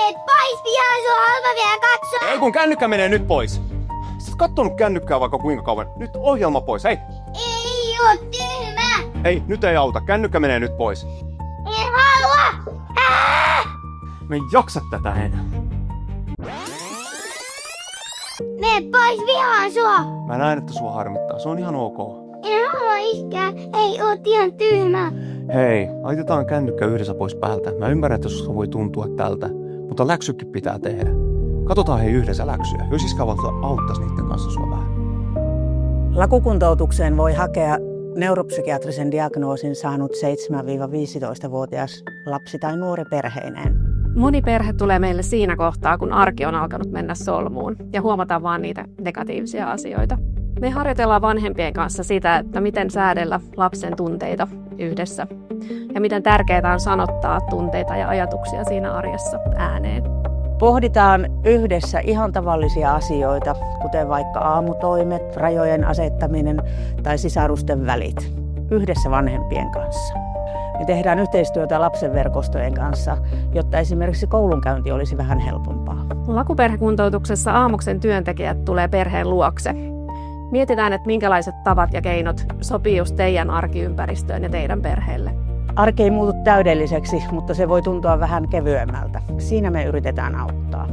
Meet pois pihaan, sua halva vielä katsoa! Ei kun kännykkä menee nyt pois. Sä oot kattonut kännykkää vaikka kuinka kauan. Nyt ohjelma pois, hei! Ei oo tyhmä! Ei, nyt ei auta. Kännykkä menee nyt pois. En halua! Mä en jaksa tätä enää. Mene pois pihaan sua! Mä näen, että sua harmittaa. Se on ihan ok. En halua iskää, ei oot ihan tyhmä. Hei, laitetaan kännykkä yhdessä pois päältä. Mä ymmärrän, että susta voi tuntua tältä, mutta läksykin pitää tehdä. Katsotaan hei yhdessä läksyjä, jos iskä auttaisi niiden kanssa sua vähän. Lakukuntoutukseen voi hakea neuropsykiatrisen diagnoosin saanut 7-15-vuotias lapsi tai nuori perheineen. Moni perhe tulee meille siinä kohtaa, kun arki on alkanut mennä solmuun ja huomataan vaan niitä negatiivisia asioita. Me harjoitellaan vanhempien kanssa sitä, että miten säädellä lapsen tunteita yhdessä ja miten tärkeää on sanottaa tunteita ja ajatuksia siinä arjessa ääneen. Pohditaan yhdessä ihan tavallisia asioita, kuten vaikka aamutoimet, rajojen asettaminen tai sisarusten välit, yhdessä vanhempien kanssa. Me tehdään yhteistyötä lapsenverkostojen kanssa, jotta esimerkiksi koulunkäynti olisi vähän helpompaa. Lakuperhekuntoutuksessa Aamuksen työntekijät tulee perheen luokse. Mietitään, että minkälaiset tavat ja keinot sopii just teidän arkiympäristöön ja teidän perheelle. Arki ei muutu täydelliseksi, mutta se voi tuntua vähän kevyemmältä. Siinä me yritetään auttaa.